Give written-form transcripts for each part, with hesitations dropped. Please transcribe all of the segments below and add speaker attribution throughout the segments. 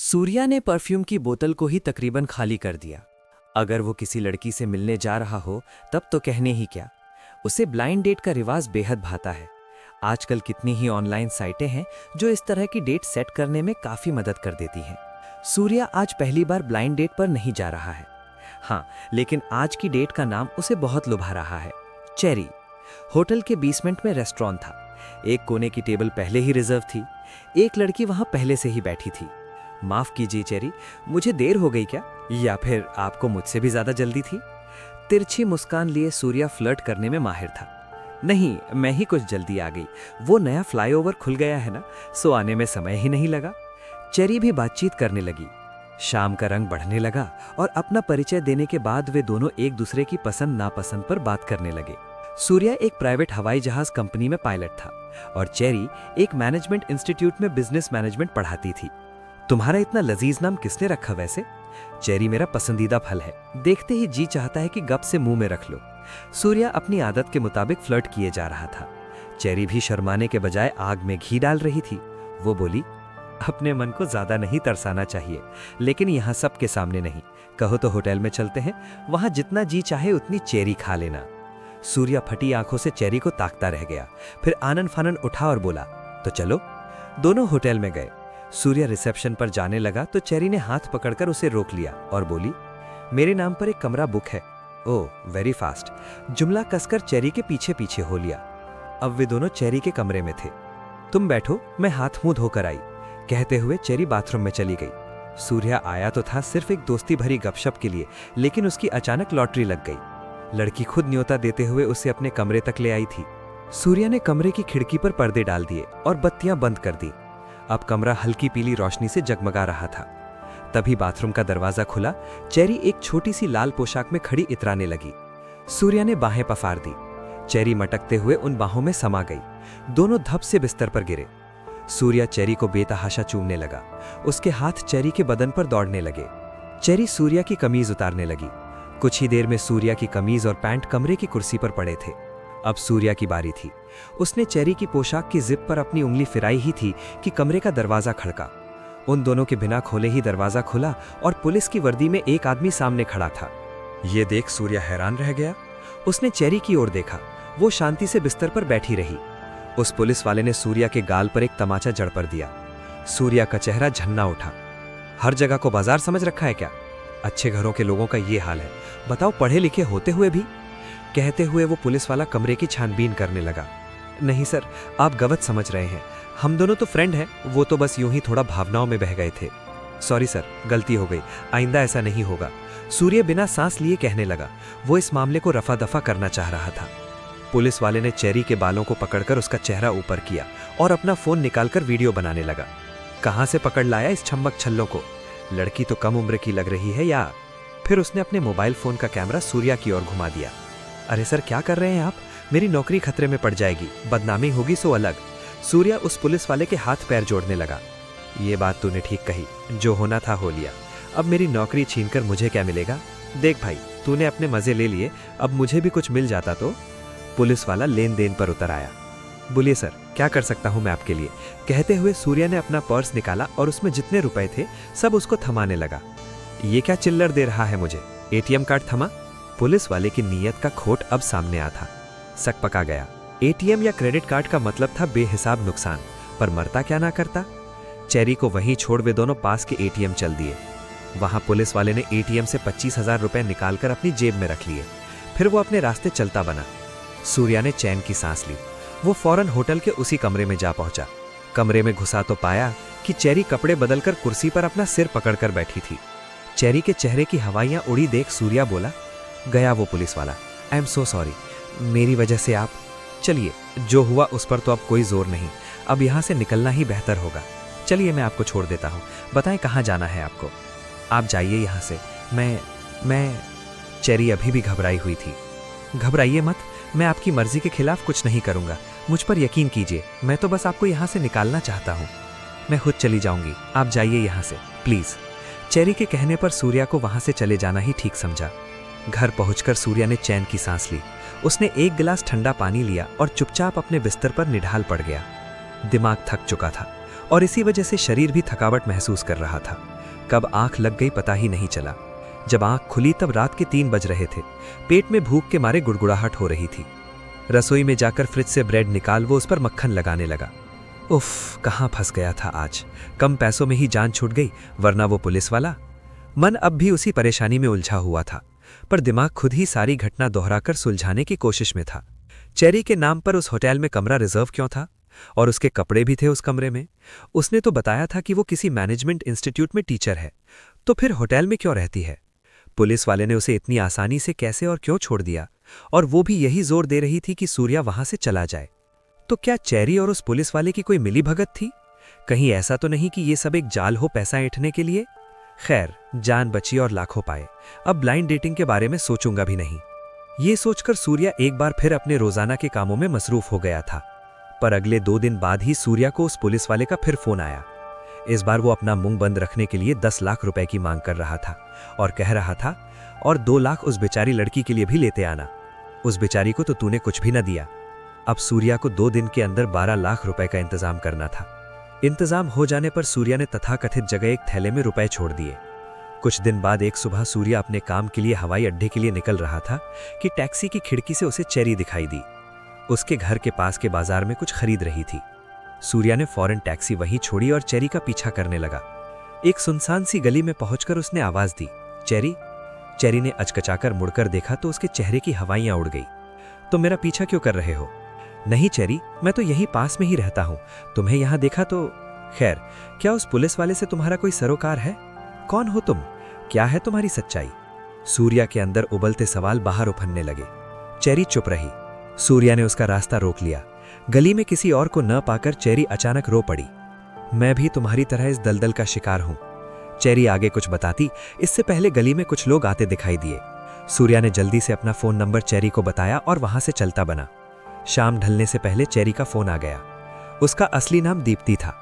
Speaker 1: सूर्या ने परफ्यूम की बोतल को ही तकरीबन खाली कर दिया। अगर वो किसी लड़की से मिलने जा रहा हो तब तो कहने ही क्या। उसे ब्लाइंड डेट का रिवाज बेहद भाता है। आजकल कितनी ही ऑनलाइन साइटें हैं जो इस तरह की डेट सेट करने में काफी मदद कर देती हैं। सूर्या आज पहली बार ब्लाइंड डेट पर नहीं जा रहा है। हाँ, लेकिन आज की डेट का नाम उसे बहुत लुभा रहा है, चेरी। होटल के बेसमेंट में रेस्टोरेंट था। एक कोने की टेबल पहले ही रिजर्व थी। एक लड़की वहां पहले से ही बैठी थी। माफ कीजिए चेरी, मुझे देर हो गई क्या, या फिर आपको मुझसे भी ज्यादा जल्दी थी? तिरछी मुस्कान लिए सूर्या फ्लर्ट करने में माहिर था। नहीं, मैं ही कुछ जल्दी आ गई। वो नया फ्लाईओवर खुल गया है ना, सो आने में समय ही नहीं लगा। चेरी भी बातचीत करने लगी। शाम का रंग बढ़ने लगा और अपना परिचय देने के बाद वे दोनों एक दूसरे की पसंद नापसंद पर बात करने लगे। सूर्या एक प्राइवेट हवाई जहाज कंपनी में पायलट था और चेरी एक मैनेजमेंट इंस्टीट्यूट में बिजनेस मैनेजमेंट पढ़ाती थी। तुम्हारा इतना लजीज नाम किसने रखा वैसे? चेरी मेरा पसंदीदा फल है, देखते ही जी चाहता है कि गप से मुंह में रख लो। सूर्या अपनी आदत के मुताबिक फ्लर्ट किए जा रहा था। चेरी भी शर्माने के बजाय आग में घी डाल रही थी। वो बोली, अपने मन को ज्यादा नहीं तरसाना चाहिए, लेकिन यहाँ सबके सामने नहीं। कहो तो होटल में चलते हैं, वहां जितना जी चाहे उतनी चेरी खा लेना। सूर्या फटी आंखों से चेरी को ताकता रह गया, फिर आनन फानन उठा और बोला, तो चलो। दोनों होटल में गए। सूर्या रिसेप्शन पर जाने लगा तो चेरी ने हाथ पकड़कर उसे रोक लिया और बोली, मेरे नाम पर एक कमरा बुक है। ओह, वेरी फास्ट। जुमला कसकर चेरी के पीछे पीछे हो लिया। अब वे दोनों चेरी के कमरे में थे। तुम बैठो, मैं हाथ मुंह धोकर आई, कहते हुए चेरी बाथरूम में चली गई। सूर्या आया तो था सिर्फ एक दोस्ती भरी गपशप के लिए, लेकिन उसकी अचानक लॉटरी लग गई। लड़की खुद न्योता देते हुए उसे अपने कमरे तक ले आई थी। सूर्या ने कमरे की खिड़की पर पर्दे डाल दिए और बत्तियां बंद कर दी। अब कमरा हल्की पीली रोशनी से जगमगा रहा था। तभी बाथरूम का दरवाजा खुला। चेरी एक छोटी सी लाल पोशाक में खड़ी इतराने लगी। सूर्या ने बाहें पफार दी। चेरी मटकते हुए उन बाहों में समा गई। दोनों धप से बिस्तर पर गिरे। सूर्या चेरी को बेतहाशा चूमने लगा। उसके हाथ चेरी के बदन पर दौड़ने लगे। चेरी सूर्या की कमीज उतारने लगी। कुछ ही देर में सूर्या की कमीज और पैंट कमरे की कुर्सी पर पड़े थे। अब सूर्या की बारी थी। उसने चेरी की पोशाक की जिप पर अपनी उंगली फिराई ही थी कि कमरे का दरवाजा खड़का। उन दोनों के बिना खोले ही दरवाजा खुला और पुलिस की वर्दी में एक आदमी सामने खड़ा था। ये देख सूर्या हैरान रह गया। उसने चेरी की ओर देखा। वो शांति से बिस्तर पर बैठी रही। उस पुलिस वाले ने सूर्या के गाल पर एक तमाचा जड़ पर दिया। सूर्या का चेहरा झन्ना उठा। हर जगह को बाजार समझ रखा है क्या? अच्छे घरों के लोगों का ये हाल है, बताओ, पढ़े लिखे होते हुए भी। कहते हुए वो पुलिस वाला कमरे की छानबीन करने लगा। नहीं सर, आप गलत समझ रहे हैं। हम दोनों तो फ्रेंड हैं, वो तो बस यूं ही थोड़ा भावनाओं में बह गए थे। सॉरी सर, गलती हो गई, आइंदा ऐसा नहीं होगा। सूर्य बिना सांस लिए कहने लगा। वो इस मामले को रफा दफा करना चाह रहा था। पुलिस वाले ने चेरी के बालों को पकड़कर उसका चेहरा ऊपर किया और अपना फोन निकालकर वीडियो बनाने लगा। कहां से पकड़ लाया इस छम्मक छल्लों को? लड़की तो कम उम्र की लग रही है या? फिर उसने अपने मोबाइल फोन का कैमरा सूर्या की ओर घुमा दिया। अरे सर, क्या कर रहे हैं आप? मेरी नौकरी खतरे में पड़ जाएगी, बदनामी होगी सो अलग। सूर्या उस पुलिस वाले के हाथ पैर जोड़ने लगा। ये बात तूने ठीक कही, जो होना था हो लिया। अब मेरी नौकरी छीनकर मुझे क्या मिलेगा? देख भाई, तूने अपने मजे ले लिए, अब मुझे भी कुछ मिल जाता तो। पुलिस वाला लेन देन पर उतर आया। बोलिए सर, क्या कर सकता हूं मैं आपके लिए? कहते हुए सूर्या ने अपना पर्स निकाला और उसमें जितने रुपए थे सब उसको थमाने लगा। ये क्या चिल्लर दे रहा है मुझे? एटीएम कार्ड थमा? पुलिस वाले की नीयत का खोट अब सामने आ था। शक पका गया। एटीएम या क्रेडिट कार्ड का मतलब था बेहिसाब नुकसान, पर मरता क्या ना करता। चेरी को वहीं छोड़ वे दोनों पास के एटीएम चल दिए। वहां पुलिस वाले ने एटीएम से 25,000 रुपए निकालकर अपनी जेब में रख लिए। फिर वो अपने रास्ते चलता बना। सूर्या ने चैन की सांस ली। वो फौरन होटल के उसी कमरे में जा पहुंचा। कमरे में घुसा तो पाया कि चेरी कपड़े बदलकर कुर्सी पर अपना सिर पकड़कर बैठी थी। चेरी के चेहरे की हवाइयां उड़ी देख सूर्या बोला, गया वो पुलिस वाला। आई एम सो सॉरी, मेरी वजह से आप। चलिए, जो हुआ उस पर तो अब कोई जोर नहीं। अब यहाँ से निकलना ही बेहतर होगा। चलिए, मैं आपको छोड़ देता हूँ। बताएं कहाँ जाना है आपको? आप जाइए यहाँ से। मैं चेरी अभी भी घबराई हुई थी। घबराइए मत, मैं आपकी मर्जी के खिलाफ कुछ नहीं करूँगा। मुझ पर यकीन कीजिए, मैं तो बस आपको यहाँ से निकालना चाहता हूँ। मैं खुद चली जाऊँगी, आप जाइए यहाँ से प्लीज़। चेरी के कहने पर सूर्या को वहाँ से चले जाना ही ठीक समझा। घर पहुंचकर सूर्या ने चैन की सांस ली। उसने एक गिलास ठंडा पानी लिया और चुपचाप अपने बिस्तर पर निढाल पड़ गया। दिमाग थक चुका था और इसी वजह से शरीर भी थकावट महसूस कर रहा था।
Speaker 2: कब आंख लग गई पता ही नहीं चला। जब आंख खुली तब रात के 3 बज रहे थे। पेट में भूख के मारे गुड़गुड़ाहट हो रही थी। रसोई में जाकर फ्रिज से ब्रेड निकाल वो उस पर मक्खन लगाने लगा। उफ, कहाँ फंस गया था आज। कम पैसों में ही जान छूट गई, वरना वो पुलिस वाला। मन अब भी उसी परेशानी में उलझा हुआ था, पर दिमाग खुद ही सारी घटना दोहराकर सुलझाने की कोशिश में था। चेरी के नाम पर उस होटल में कमरा रिजर्व क्यों था? और उसके कपड़े भी थे उस कमरे में। उसने तो बताया था कि वो किसी मैनेजमेंट इंस्टीट्यूट में टीचर है, तो फिर होटल में क्यों रहती है? पुलिस वाले ने उसे इतनी आसानी से कैसे और क्यों छोड़ दिया? और वो भी यही जोर दे रही थी कि सूर्या वहां से चला जाए। तो क्या चेरी और उस पुलिस वाले की कोई मिली भगत थी? कहीं ऐसा तो नहीं कि ये सब एक जाल हो पैसा ऐंठने के लिए? खैर, जान बची और लाखों पाए। अब ब्लाइंड डेटिंग के बारे में सोचूंगा भी नहीं। ये सोचकर सूर्या एक बार फिर अपने रोजाना के कामों में मसरूफ हो गया था। पर अगले 2 दिन बाद ही सूर्या को उस पुलिस वाले का फिर फोन आया। इस बार वो अपना मुंह बंद रखने के लिए 10 लाख रुपए की मांग कर रहा था और कह रहा था, और 2 लाख उस बेचारी लड़की के लिए भी लेते आना। उस बेचारी को तो तूने कुछ भी न दिया। अब सूर्या को 2 दिन के अंदर 12 लाख रुपए का इंतजाम करना था। इंतजाम हो जाने पर सूर्या ने तथाकथित जगह एक थैले में रुपए छोड़ दिए। कुछ दिन बाद एक सुबह सूर्या अपने काम के लिए हवाई अड्डे के लिए निकल रहा था कि टैक्सी की खिड़की से उसे चेरी दिखाई दी। उसके घर के पास के बाजार में कुछ खरीद रही थी। सूर्या ने फौरन टैक्सी वहीं छोड़ी और चेरी का पीछा करने लगा। एक सुनसान सी गली में पहुंचकर उसने आवाज दी, चेरी। चेरी ने अचकचाकर मुड़कर देखा तो उसके चेहरे की हवाइयां उड़ गई। तो मेरा पीछा क्यों कर रहे हो? नहीं चेरी, मैं तो यहीं पास में ही रहता हूं, तुम्हें यहां देखा तो। खैर, क्या उस पुलिस वाले से तुम्हारा कोई सरोकार है? कौन हो तुम? क्या है तुम्हारी सच्चाई? सूर्या के अंदर उबलते सवाल बाहर उफनने लगे। चेरी चुप रही। सूर्या ने उसका रास्ता रोक लिया। गली में किसी और को न पाकर चेरी अचानक रो पड़ी। मैं भी तुम्हारी तरह इस दलदल का शिकार हूं। चेरी आगे कुछ बताती, इससे पहले गली में कुछ लोग आते दिखाई दिए। सूर्या ने जल्दी से अपना फोन नंबर चेरी को बताया और वहां से चलता बना। शाम ढलने से पहले चेरी का फोन आ गया। उसका असली नाम दीप्ति था।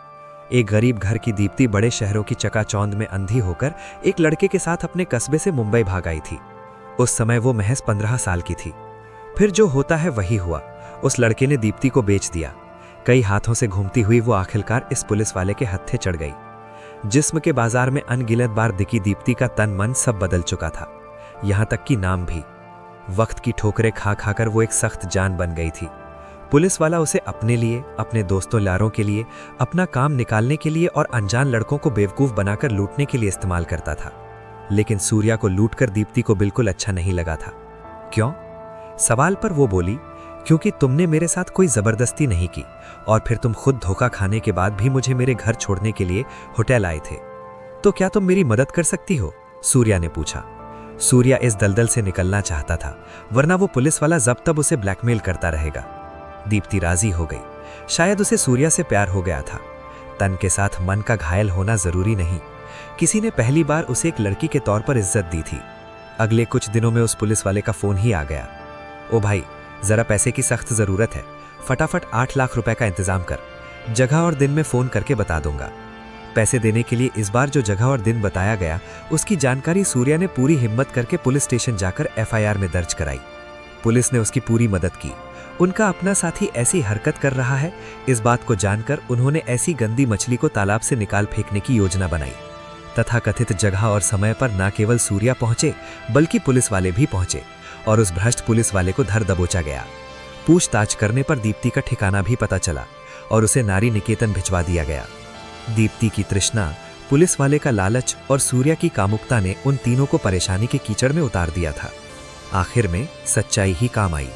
Speaker 2: एक गरीब घर की दीप्ति बड़े शहरों की चकाचौंध में अंधी होकर एक लड़के के साथ अपने कस्बे से मुंबई भाग आई थी। उस समय वो महज 15 साल की थी। फिर जो होता है वही हुआ। उस लड़के ने दीप्ति को बेच दिया। कई हाथों से घूमती हुई वो आखिरकार इस पुलिस वाले के हत्थे चढ़ गई। जिस्म के बाजार में अनगिनत बार दिखी दीप्ति का तन मन सब बदल चुका था, यहां तक कि नाम भी। वक्त की ठोकरें खा खाकर वो एक सख्त जान बन गई थी। पुलिस वाला उसे अपने लिए, अपने दोस्तों यारों के लिए, अपना काम निकालने के लिए और अनजान लड़कों को बेवकूफ बनाकर लूटने के लिए इस्तेमाल करता था। लेकिन सूर्या को लूटकर दीप्ति को बिल्कुल अच्छा नहीं लगा था। क्यों? सवाल पर वो बोली, क्योंकि तुमने मेरे साथ कोई जबरदस्ती नहीं की और फिर तुम खुद धोखा खाने के बाद भी मुझे मेरे घर छोड़ने के लिए होटल आए थे। तो क्या तुम मेरी मदद कर सकती हो? सूर्या ने पूछा। सूर्या इस दलदल से निकलना चाहता था, वरना वो पुलिस वाला जब तब उसे ब्लैकमेल करता रहेगा। दीप्ति राजी हो गई। शायद उसे सूर्या से प्यार हो गया था। तन के साथ मन का घायल होना जरूरी नहीं। किसी ने पहली बार उसे एक लड़की के तौर पर इज्जत दी थी। अगले कुछ दिनों में उस पुलिस वाले का फोन ही आ गया। ओ भाई, जरा पैसे की सख्त जरूरत है, फटाफट 8 लाख रुपए का इंतजाम कर। जगह और दिन में फोन करके बता दूंगा। पैसे देने के लिए इस बार जो जगह और दिन बताया गया, उसकी जानकारी सूर्या ने पूरी हिम्मत करके पुलिस स्टेशन जाकर एफआईआर में दर्ज कराई। पुलिस ने उसकी पूरी मदद की। उनका अपना साथी ऐसी हरकत कर रहा है, इस बात को जानकर उन्होंने ऐसी गंदी मछली को तालाब से निकाल फेंकने की योजना बनाई। तथाकथित जगह और समय पर न केवल सूर्या पहुंचे, बल्कि पुलिस वाले भी पहुंचे और उस भ्रष्ट पुलिस वाले को धर दबोचा गया। पूछताछ करने पर दीप्ति का ठिकाना भी पता चला और उसे नारी निकेतन भिजवा दिया गया। दीप्ति की तृष्णा, पुलिस वाले का लालच और सूर्या की कामुकता ने उन तीनों को परेशानी के कीचड़ में उतार दिया था। आखिर में सच्चाई ही काम आई।